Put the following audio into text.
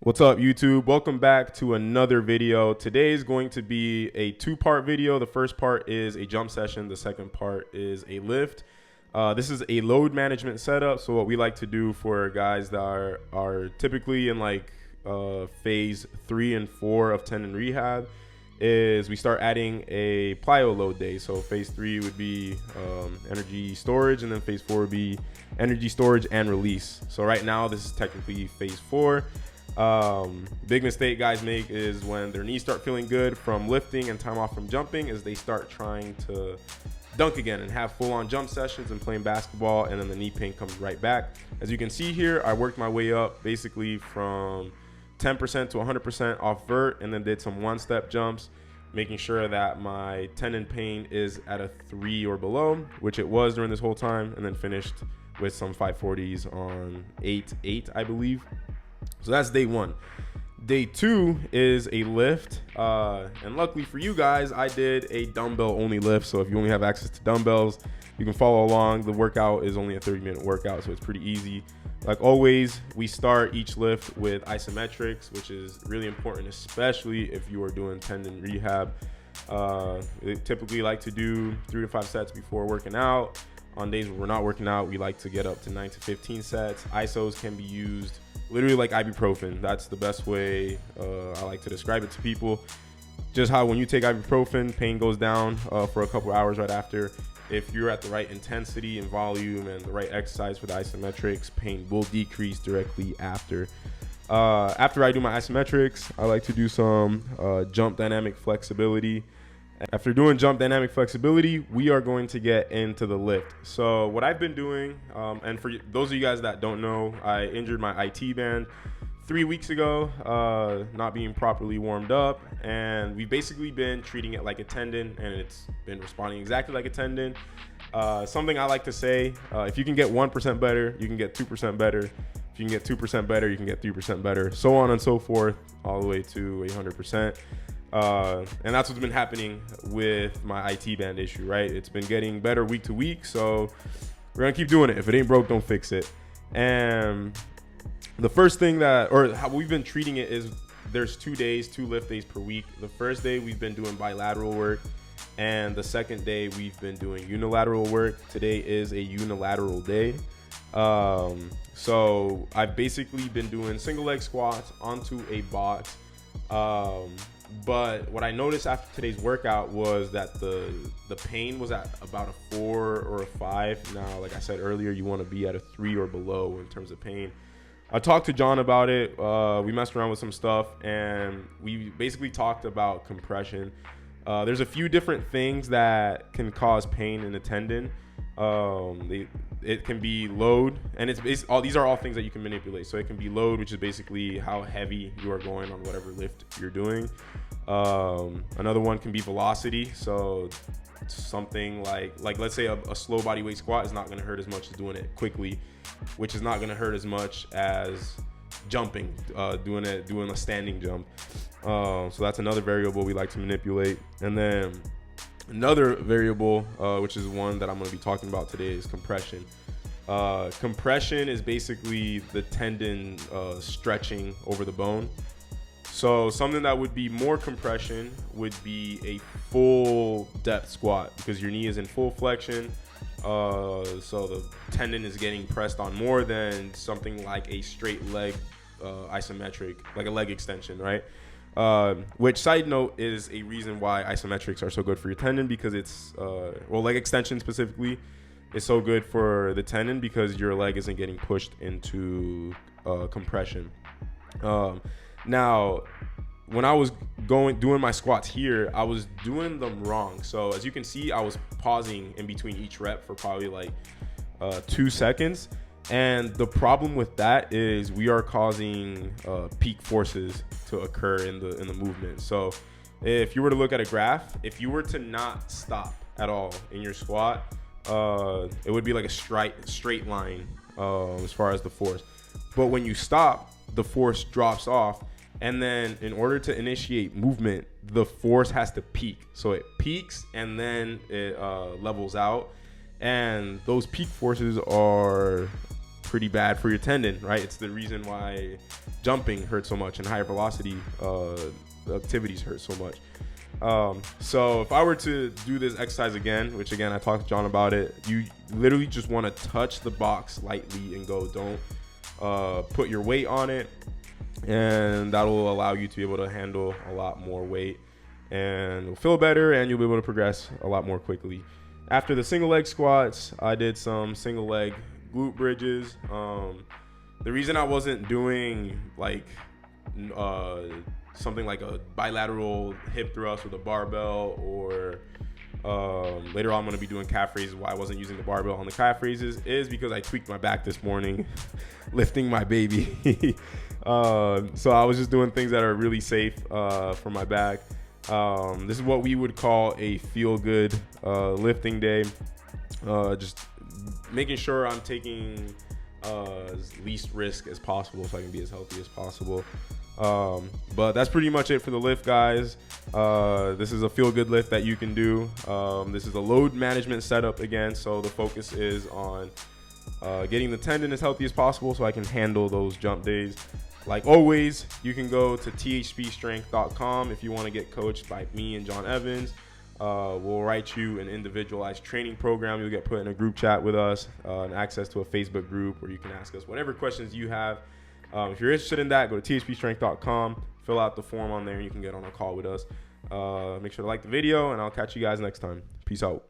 What's up, YouTube? Welcome back to another video. Today is going to be a two-part video. The first part is a jump session. The second part is a lift. This is a load management setup. So what we like to do for guys that are typically in like phase 3 and 4 of tendon rehab is we start adding a plyo load day. So phase 3 would be energy storage, and then phase 4 would be energy storage and release. So right now this is technically phase 4. Big mistake guys make is when their knees start feeling good from lifting and time off from jumping is they start trying to dunk again and have full-on jump sessions and playing basketball, and then the knee pain comes right back. As you can see here, I worked my way up basically from 10% to 100% off vert, and then did some one-step jumps, making sure that my tendon pain is at a 3 or below, which it was during this whole time, and then finished with some 540s on 8 I believe. So that's day 1. Day 2 is a lift, and luckily for you guys, I did a dumbbell only lift. So if you only have access to dumbbells, you can follow along. The workout is only a 30-minute workout, so it's pretty easy. Like always, we start each lift with isometrics, which is really important, especially if you are doing tendon rehab. We typically like to do 3 to 5 sets before working out. On days where we're not working out, we like to get up to 9 to 15 sets. Isos can be used literally like ibuprofen. That's the best way I like to describe it to people. Just how when you take ibuprofen, pain goes down for a couple hours right after. If you're at the right intensity and volume and the right exercise for the isometrics, pain will decrease directly after. After I do my isometrics, I like to do some jump dynamic flexibility. After doing jump dynamic flexibility, we are going to get into the lift. So what I've been doing, and for those of you guys that don't know, I injured my IT band 3 weeks ago, not being properly warmed up, and we've basically been treating it like a tendon, and it's been responding exactly like a tendon. Something I like to say, if you can get 1% better, you can get 2% better. If you can get 2% better, you can get 3% better, so on and so forth, all the way to 100%. And that's what's been happening with my IT band issue, right? It's been getting better week to week, so we're gonna keep doing it. If it ain't broke, don't fix it. And the first thing that, or how we've been treating it is there's 2 lift days per week. The first day we've been doing bilateral work, and the second day we've been doing unilateral work. Today is a unilateral day. So I've basically been doing single leg squats onto a box. But what I noticed after today's workout was that the pain was at about a 4 or a 5. Now, like I said earlier, you want to be at a 3 or below in terms of pain. I talked to John about it. We messed around with some stuff, and we basically talked about compression. There's a few different things that can cause pain in the tendon. It can be load, and these are all things that you can manipulate. So it can be load, which is basically how heavy you are going on whatever lift you're doing. Another one can be velocity. So something like let's say a slow body weight squat is not going to hurt as much as doing it quickly, which is not going to hurt as much as jumping, doing a standing jump. So that's another variable we like to manipulate. And then another variable, which is one that I'm going to be talking about today, is compression. Compression is basically the tendon stretching over the bone. So something that would be more compression would be a full depth squat, because your knee is in full flexion. So the tendon is getting pressed on more than something like a straight leg isometric, like a leg extension, right? Which, side note, is a reason why isometrics are so good for your tendon, because it's leg extension specifically is so good for the tendon because your leg isn't getting pushed into compression. Now, when I was doing my squats here, I was doing them wrong. So as you can see, I was pausing in between each rep for probably like 2 seconds. And the problem with that is we are causing peak forces to occur in the movement. So if you were to look at a graph, if you were to not stop at all in your squat, it would be like a straight line as far as the force. But when you stop, the force drops off. And then in order to initiate movement, the force has to peak. So it peaks and then it levels out. And those peak forces are pretty bad for your tendon, right? It's the reason why jumping hurts so much and higher velocity activities hurt so much. So if I were to do this exercise again, which again, I talked to John about it, you literally just want to touch the box lightly and go. Don't put your weight on it, and that'll allow you to be able to handle a lot more weight, and you'll feel better, and you'll be able to progress a lot more quickly. After the single leg squats, I did some single leg glute bridges. The reason I wasn't doing like something like a bilateral hip thrust with a barbell, or later on I'm going to be doing calf raises, why I wasn't using the barbell on the calf raises, is because I tweaked my back this morning lifting my baby. So I was just doing things that are really safe for my back. This is what we would call a feel-good lifting day. Just making sure I'm taking as least risk as possible so I can be as healthy as possible. But that's pretty much it for the lift, guys. This is a feel-good lift that you can do. This is a load management setup again, so the focus is on getting the tendon as healthy as possible so I can handle those jump days. Like always, you can go to THPstrength.com if you want to get coached by me and John Evans. We'll write you an individualized training program. You'll get put in a group chat with us, and access to a Facebook group where you can ask us whatever questions you have. If you're interested in that, go to THPstrength.com, fill out the form on there, and you can get on a call with us. Make sure to like the video, and I'll catch you guys next time. Peace out.